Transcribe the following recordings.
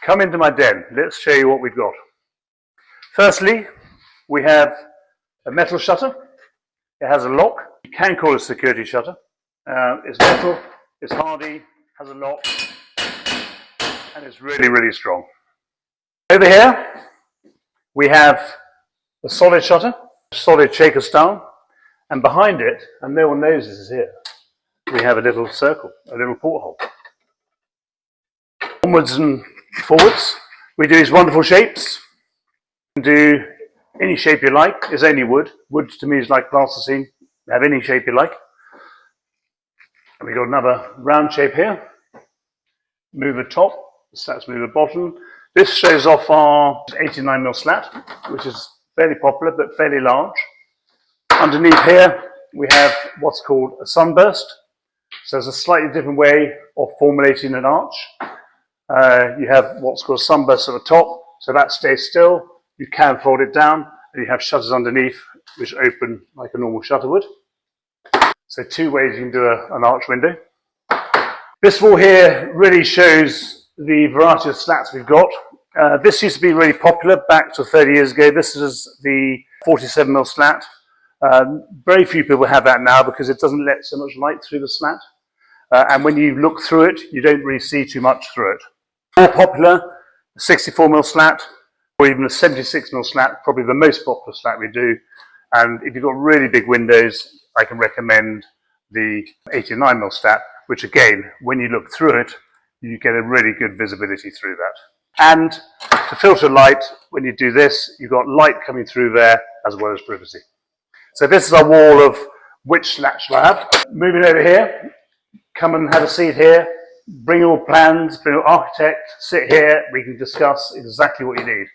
Come into my den. Let's show you what we've got. Firstly, we have a metal shutter. It has a lock. You can call it a security shutter. It's metal, it's hardy, has a lock, and it's really, really strong. Over here, we have a solid shutter, solid shaker style, and behind it, and no one knows this is here, we have a little circle, a little porthole. Onwards and forwards, we do these wonderful shapes. You can do any shape you like. It's only wood. Wood to me is like plasticine. Have any shape you like. And we've got another round shape here. Move the top, the slats move the bottom. This shows off our 89mm slat, which is fairly popular but fairly large. Underneath here, we have what's called a sunburst. So it's a slightly different way of formulating an arch. You have what's called a sunburst at the top, so that stays still. You can fold it down, and you have shutters underneath, which open like a normal shutter would. So two ways you can do an arch window. This wall here really shows the variety of slats we've got. This used to be really popular back to 30 years ago. This is the 47mm slat. Very few people have that now because it doesn't let so much light through the slat. And when you look through it, you don't really see too much through it. More popular, the 64mm slat, or even a 76mm slat, probably the most popular slat we do. And if you've got really big windows, I can recommend the 89mm slat, which again, when you look through it, you get a really good visibility through that. And to filter light, when you do this, you've got light coming through there as well as privacy. So this is our wall of which slat shall I have. Moving over here, come and have a seat here. Bring your plans, bring your architect, sit here. We can discuss exactly what you need.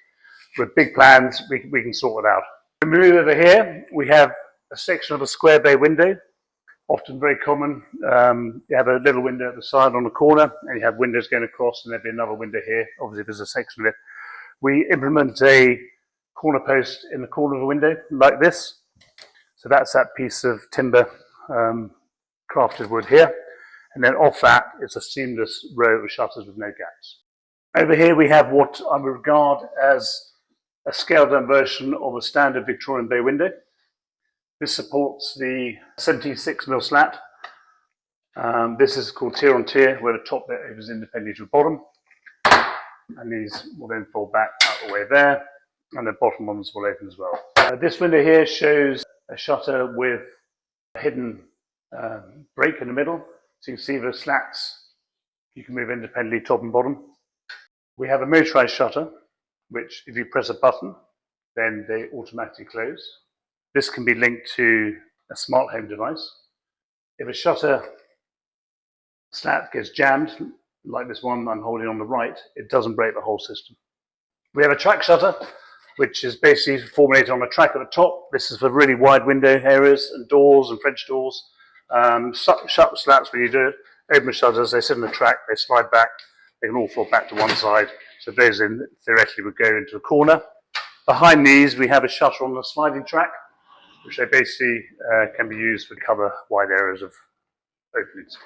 With big plans, we can sort it out. We move over here, we have a section of a square bay window, often very common. You have a little window at the side on the corner, and you have windows going across, and there'll be another window here. Obviously, there's a section of it. We implement a corner post in the corner of the window, like this. So that's that piece of timber, crafted wood here. And then off that, it's a seamless row of shutters with no gaps. Over here, we have what I would regard as a scaled-down version of a standard Victorian bay window. This supports the 76mm slat. This is called tier on tier, where the top bit opens independently to the bottom. And these will then fold back out the way there, and the bottom ones will open as well. This window here shows a shutter with a hidden break in the middle. So you can see the slats, you can move independently top and bottom. We have a motorized shutter, which if you press a button, then they automatically close. This can be linked to a smart home device. If a shutter slat gets jammed, like this one I'm holding on the right, it doesn't break the whole system. We have a track shutter, which is basically formulated on a track at the top. This is for really wide window areas and doors and French doors. Shut slats when you do it, open the shutters, they sit on the track, they slide back, they can all fall back to one side. So those in theoretically would go into a corner. Behind these, we have a shutter on the sliding track, which they basically can be used to cover wide areas of openings.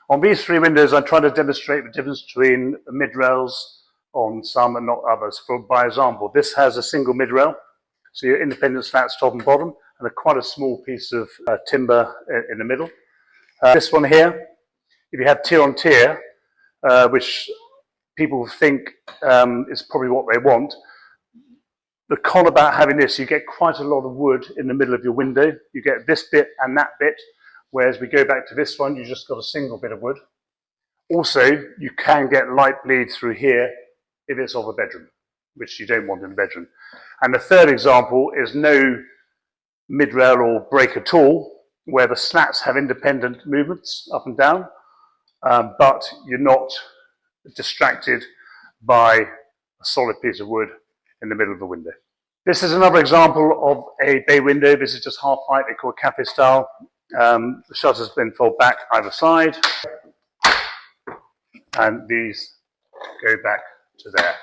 On these three windows, I try to demonstrate the difference between the mid-rails on some and not others. By example, this has a single mid-rail, so your independent slats top and bottom, and quite a small piece of timber in the middle. This one here, if you have tier on tier, which people think is probably what they want, the con about having this, you get quite a lot of wood in the middle of your window. You get this bit and that bit, whereas we go back to this one, you just got a single bit of wood. Also, you can get light bleed through here if it's of a bedroom, which you don't want in a bedroom. And the third example is no mid-rail or break at all, where the slats have independent movements up and down, but you're not distracted by a solid piece of wood in the middle of the window. This is another example of a bay window. This is just half height, they call it cafe style. The shutters then fold back either side, and these go back to there.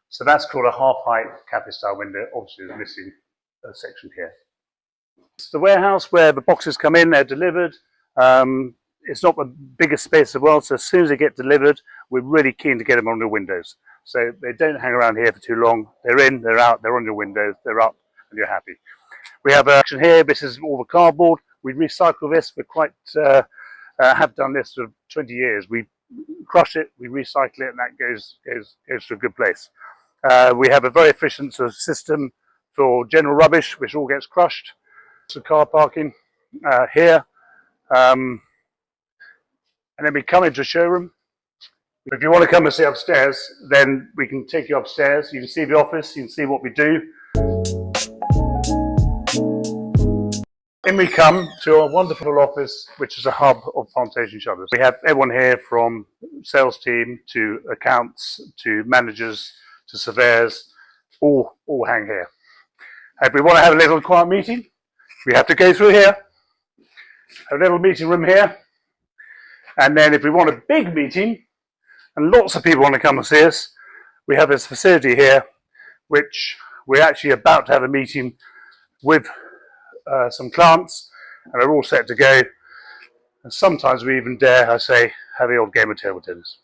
So that's called a half height cafe style window. Obviously, there's missing a section here. It's the warehouse where the boxes come in, they're delivered. it's not the biggest space in the world, so as soon as they get delivered, we're really keen to get them on the windows. So they don't hang around here for too long. They're in, they're out, they're on your windows, they're up, and you're happy. We have a section here. This is all the cardboard. We recycle this. We're quite have done this for 20 years. We crush it, we recycle it, and that goes to a good place. We have a very efficient sort of system for general rubbish, which all gets crushed. So car parking here, and then we come into a showroom. If you want to come and see upstairs, then we can take you upstairs. You can see the office, you can see what we do. Then we come to a wonderful office, which is a hub of plantation shutters. We have everyone here from sales team to accounts to managers to surveyors, all hang here. If we want to have a little quiet meeting, we have to go through here, a little meeting room here, and then if we want a big meeting, and lots of people want to come and see us, we have this facility here, which we're actually about to have a meeting with some clients, and are all set to go. And sometimes we even dare, I say, have the old game of table tennis.